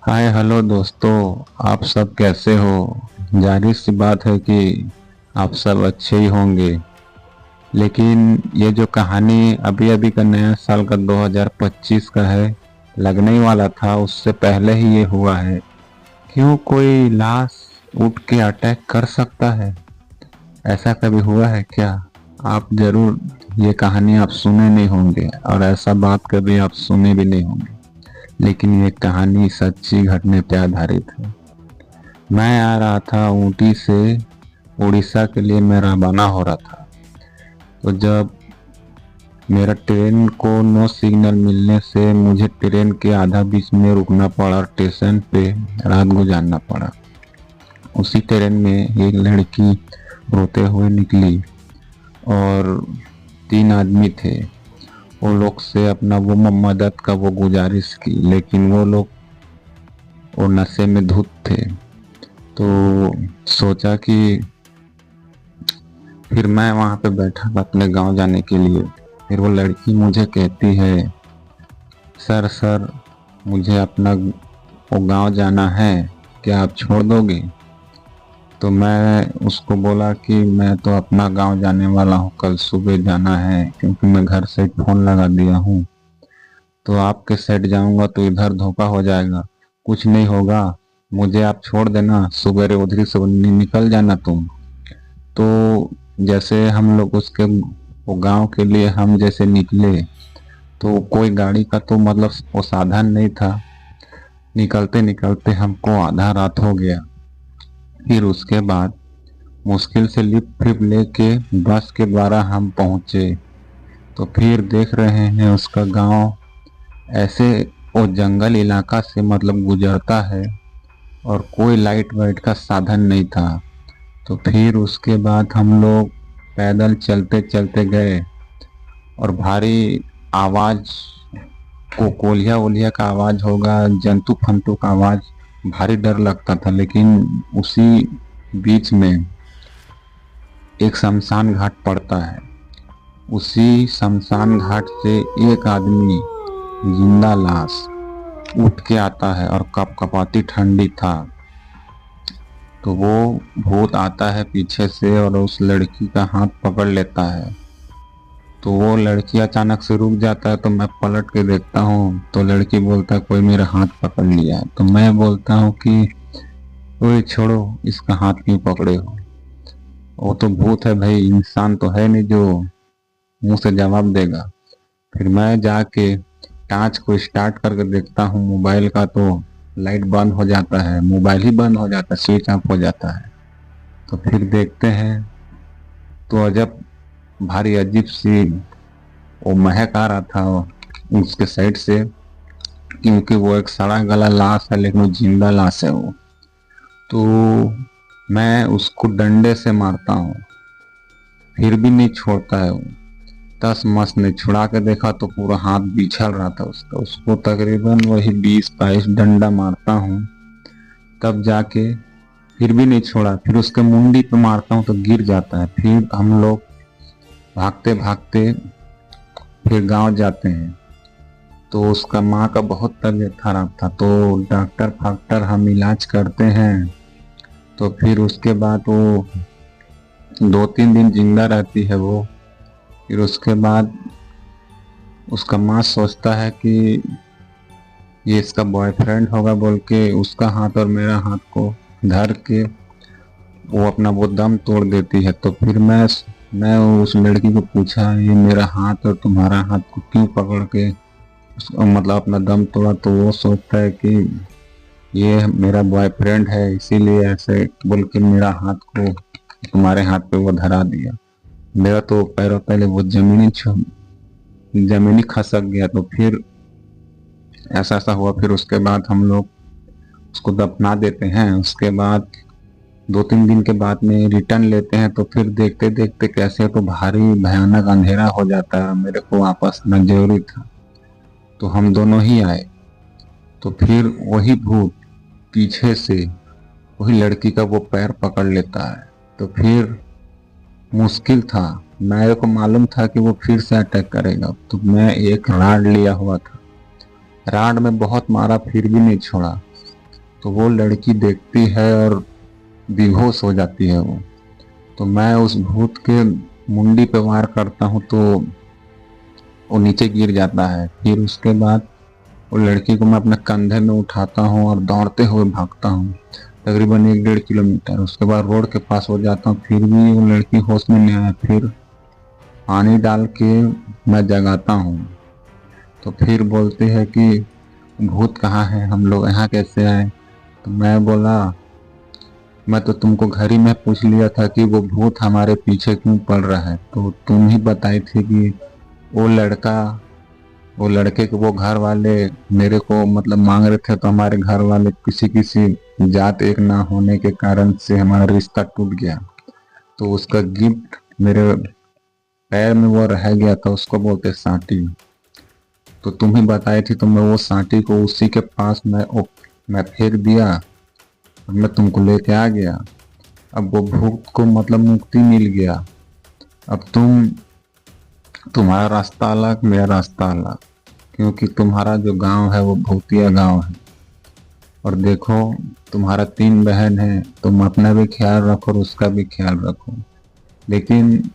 Hi hello दोस्तों। आप सब कैसे हो? जाहिर सी बात है कि आप सब अच्छे ही होंगे। लेकिन ये जो कहानी अभी अभी का नया साल का 2025 का है, लगने ही वाला था, उससे पहले ही ये हुआ है। क्यों कोई लाश उठ के अटैक कर सकता है? ऐसा कभी हुआ है क्या? आप जरूर ये कहानी आप सुने नहीं होंगे और ऐसा बात कभी आप सुने भी नहीं होंगे। लेकिन ये कहानी सच्ची घटने पर आधारित है। मैं आ रहा था ऊटी से उड़ीसा के लिए, मैं रवाना हो रहा था। तो जब मेरा ट्रेन को नो सिग्नल मिलने से मुझे ट्रेन के आधा बीच में रुकना पड़ा, स्टेशन पे रात गुजारना पड़ा। उसी ट्रेन में एक लड़की रोते हुए निकली और 3 आदमी थे। वो लोग से अपना वो मदद का वो गुजारिश की, लेकिन वो लोग वो नशे में धुत थे। तो सोचा कि फिर मैं वहाँ पे बैठा अपने गांव जाने के लिए। फिर वो लड़की मुझे कहती है, सर सर, मुझे अपना वो गांव जाना है, क्या आप छोड़ दोगे? तो मैं उसको बोला कि मैं तो अपना गांव जाने वाला हूँ, कल सुबह जाना है, क्योंकि मैं घर से फ़ोन लगा दिया हूँ। तो आपके साइड जाऊँगा तो इधर धोखा हो जाएगा। कुछ नहीं होगा, मुझे आप छोड़ देना, सुबह उधरी से निकल जाना तुम। तो जैसे हम लोग उसके वो गांव के लिए हम जैसे निकले, तो कोई गाड़ी का तो मतलब वो साधन नहीं था। निकलते निकलते हमको आधा रात हो गया। फिर उसके बाद मुश्किल से लिफ्ट फिर लेके बस के द्वारा हम पहुंचे। तो फिर देख रहे हैं उसका गांव ऐसे वो जंगल इलाका से मतलब गुजरता है और कोई लाइट वाइट का साधन नहीं था। तो फिर उसके बाद हम लोग पैदल चलते चलते गए और भारी आवाज़, को कोलिया वोलिया का आवाज़ होगा, जंतु फंतु का आवाज़, भारी डर लगता था। लेकिन उसी बीच में एक शमशान घाट पड़ता है। उसी शमशान घाट से एक आदमी, जिंदा लाश, उठ के आता है और कपकपाती ठंडी था। तो वो भूत आता है पीछे से और उस लड़की का हाथ पकड़ लेता है। तो वो लड़की अचानक से रुक जाता है। तो मैं पलट के देखता हूँ तो लड़की बोलता है, कोई मेरा हाथ पकड़ लिया है। तो मैं बोलता हूँ कि ओए छोड़ो, इसका हाथ क्यों पकड़े हो? वो तो भूत है भाई, इंसान तो है नहीं जो मुंह से जवाब देगा। फिर मैं जाके टाँच को स्टार्ट करके देखता हूँ मोबाइल का, तो लाइट बंद हो जाता है, मोबाइल ही बंद हो जाता है, स्विच ऑफ हो जाता है। तो फिर देखते हैं तो अजब भारी अजीब सी वो महक आ रहा था उसके साइड से, क्योंकि वो एक सड़ा गला लाश है, लेकिन वो जिंदा लाश है वो। तो मैं उसको डंडे से मारता हूँ, फिर भी नहीं छोड़ता है वो। तस मस ने छुड़ा के देखा तो पूरा हाथ बिछल रहा था उसका। उसको तकरीबन वही 20-22 डंडा मारता हूँ, तब जाके फिर भी नहीं छोड़ा। फिर उसके मुंडी पे मारता हूँ तो गिर जाता है। फिर हम लोग भागते भागते फिर गांव जाते हैं। तो उसका माँ का बहुत तबीयत खराब था, तो डॉक्टर फाक्टर हम इलाज करते हैं। तो फिर उसके बाद वो 2-3 दिन जिंदा रहती है वो। फिर उसके बाद उसका माँ सोचता है कि ये इसका बॉयफ्रेंड होगा बोल के उसका हाथ और मेरा हाथ को धर के वो अपना वो दम तोड़ देती है। तो फिर मैं उस लड़की को पूछा, ये मेरा हाथ और तुम्हारा हाथ को क्यों पकड़ के मतलब अपना दम तोड़ा? तो वो सोचता है कि ये मेरा बॉयफ्रेंड है, इसीलिए ऐसे बोल के मेरा हाथ को तुम्हारे हाथ पे वो धरा दिया। मेरा तो पैरों पहले वो जमीनी खसक गया। तो फिर ऐसा ऐसा हुआ। फिर उसके बाद हम लोग उसको दफना देते हैं। उसके बाद 2-3 दिन के बाद में रिटर्न लेते हैं। तो फिर देखते देखते कैसे तो भारी भयानक अंधेरा हो जाता है, मेरे को वापस आना जरूरी था। तो हम दोनों ही आए। तो फिर वही भूत पीछे से वही लड़की का वो पैर पकड़ लेता है। तो फिर मुश्किल था, मेरे को मालूम था कि वो फिर से अटैक करेगा। तो मैं एक राड लिया हुआ था, राड में बहुत मारा फिर भी नहीं छोड़ा। तो वो लड़की देखती है और बेहोश हो जाती है वो। तो मैं उस भूत के मुंडी पे वार करता हूँ तो वो नीचे गिर जाता है। फिर उसके बाद वो लड़की को मैं अपने कंधे में उठाता हूँ और दौड़ते हुए भागता हूँ तकरीबन 1-1.5 किलोमीटर। उसके बाद रोड के पास हो जाता हूँ, फिर भी वो लड़की होश में नहीं आया। फिर पानी डाल के मैं जगाता हूँ तो फिर बोलती है कि भूत कहाँ है, हम लोग यहाँ कैसे आए। तो मैं बोला, मैं तो तुमको घर ही में पूछ लिया था कि वो भूत हमारे पीछे क्यों पड़ रहा है, तो तुम ही बताई थी कि वो लड़का वो लड़के के वो घर वाले मेरे को मतलब मांग रहे थे। तो हमारे घर वाले किसी किसी जात एक ना होने के कारण से हमारा रिश्ता टूट गया। तो उसका गिफ्ट मेरे पैर में वो रह गया था, उसको बोलते सांटी। तो तुम ही बताई थी, तो मैं वो सांटी को उसी के पास मैं फेंक दिया और मैं तुमको लेके आ गया। अब वो भूत को मतलब मुक्ति मिल गया। अब तुम्हारा रास्ता अलग, मेरा रास्ता अलग, क्योंकि तुम्हारा जो गांव है वो भूतिया गांव है। और देखो, तुम्हारा 3 बहन है, तुम अपना भी ख्याल रखो और उसका भी ख्याल रखो। लेकिन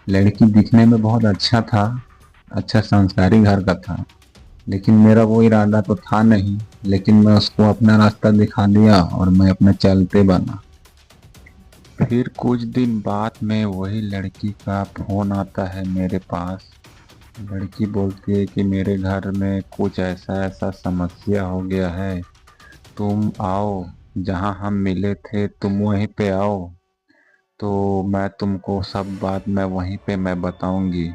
लड़की दिखने में बहुत अच्छा था, अच्छा संस्कारी घर का था, लेकिन मेरा वो इरादा तो था नहीं। लेकिन मैं उसको अपना रास्ता दिखा दिया और मैं अपने चलते बना। फिर कुछ दिन बाद में वही लड़की का फोन आता है मेरे पास। लड़की बोलती है कि मेरे घर में कुछ ऐसा ऐसा समस्या हो गया है, तुम आओ, जहाँ हम मिले थे तुम वहीं पे आओ, तो मैं तुमको सब बात मैं वहीं पे मैं बताऊंगी।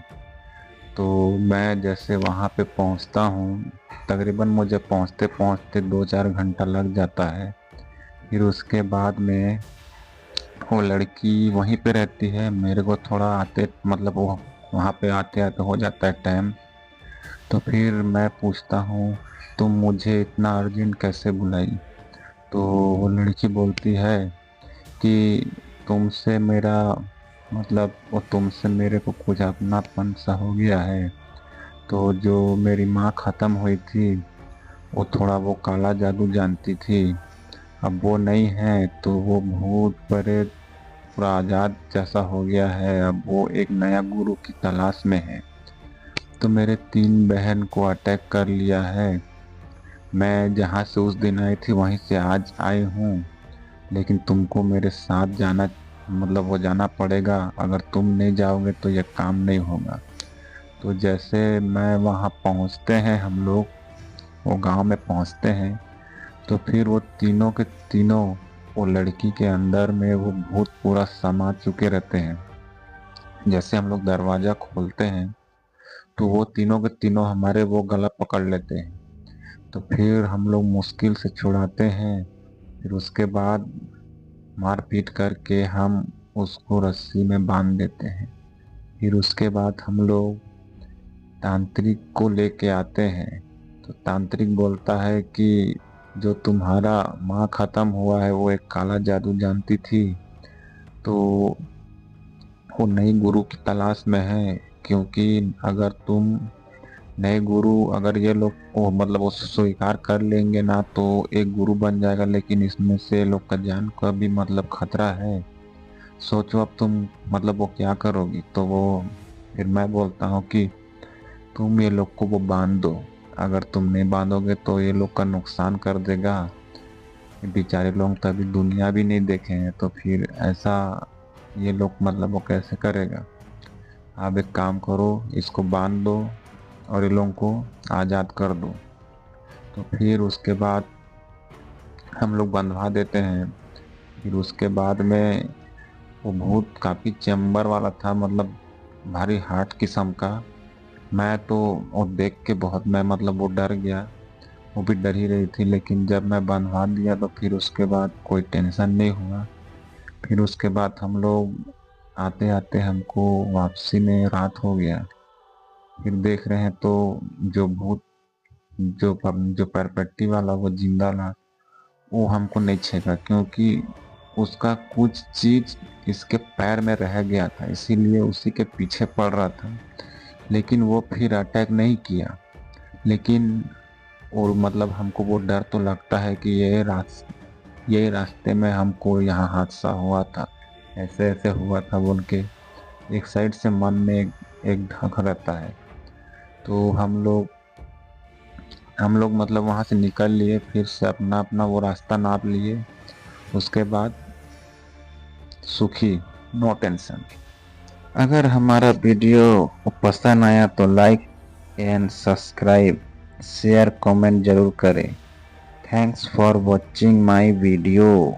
तो मैं जैसे वहाँ पे पहुँचता हूँ, तकरीबन मुझे पहुँचते पहुँचते 2-4 घंटा लग जाता है। फिर उसके बाद में वो लड़की वहीं पे रहती है। मेरे को थोड़ा आते मतलब वो वहाँ पे आते आते हो जाता है टाइम। तो फिर मैं पूछता हूँ, तुम मुझे इतना अर्जेंट कैसे बुलाई। तो वो लड़की बोलती है कि तुमसे मेरा मतलब वो तुमसे मेरे को कुछ अपनापन सा हो गया है। तो जो मेरी माँ ख़त्म हुई थी, वो थोड़ा वो काला जादू जानती थी, अब वो नहीं है। तो वो भूत प्रेत पूरा आज़ाद जैसा हो गया है, अब वो एक नया गुरु की तलाश में है। तो मेरे 3 बहन को अटैक कर लिया है। मैं जहाँ से उस दिन आई थी वहीं से आज आई हूँ, लेकिन तुमको मेरे साथ जाना मतलब वो जाना पड़ेगा। अगर तुम नहीं जाओगे तो ये काम नहीं होगा। तो जैसे मैं वहाँ पहुँचते हैं हम लोग, वो गांव में पहुँचते हैं, तो फिर वो तीनों के तीनों वो लड़की के अंदर में वो भूत पूरा समा चुके रहते हैं। जैसे हम लोग दरवाज़ा खोलते हैं तो वो तीनों के तीनों हमारे वो गला पकड़ लेते हैं। तो फिर हम लोग मुश्किल से छुड़ाते हैं। फिर उसके बाद मार पीट करके हम उसको रस्सी में बांध देते हैं। फिर उसके बाद हम लोग तांत्रिक को लेके आते हैं। तो तांत्रिक बोलता है कि जो तुम्हारा माँ खत्म हुआ है वो एक काला जादू जानती थी, तो वो नई गुरु की तलाश में है। क्योंकि अगर तुम नए गुरु अगर ये लोग वो मतलब वो स्वीकार कर लेंगे ना तो एक गुरु बन जाएगा, लेकिन इसमें से लोग का जान का भी मतलब खतरा है। सोचो अब तुम मतलब वो क्या करोगी। तो वो फिर मैं बोलता हूँ कि तुम ये लोग को वो बांध दो, अगर तुम नहीं बांधोगे तो ये लोग का नुकसान कर देगा। ये बेचारे लोग तो अभी दुनिया भी नहीं देखे हैं, तो फिर ऐसा ये लोग मतलब वो कैसे करेगा। आप एक काम करो, इसको बांध दो और ये लोगों को आज़ाद कर दो। तो फिर उसके बाद हम लोग बंधवा देते हैं। फिर उसके बाद में वो भूत काफ़ी चैम्बर वाला था, मतलब भारी हार्ड किस्म का। मैं तो वो देख के बहुत मैं मतलब वो डर गया, वो भी डर ही रही थी। लेकिन जब मैं बंधवा दिया तो फिर उसके बाद कोई टेंशन नहीं हुआ। फिर उसके बाद हम लोग आते आते हमको वापसी में रात हो गया। फिर देख रहे हैं तो जो भूत जो परपट्टी वाला वो जिंदा ला, वो हमको नहीं छेगा, क्योंकि उसका कुछ चीज इसके पैर में रह गया था, इसीलिए उसी के पीछे पड़ रहा था। लेकिन वो फिर अटैक नहीं किया। लेकिन और मतलब हमको वो डर तो लगता है कि ये रास्ते में हमको यहाँ हादसा हुआ था, ऐसे ऐसे हुआ था बोल के एक साइड से मन में एक धक रहता है। तो हम लोग मतलब वहाँ से निकल लिए, फिर से अपना अपना वो रास्ता नाप लिए। उसके बाद सुखी, नो टेंशन। अगर हमारा वीडियो पसंद आया तो like and subscribe, share comment जरूर करें। Thanks for watching my video.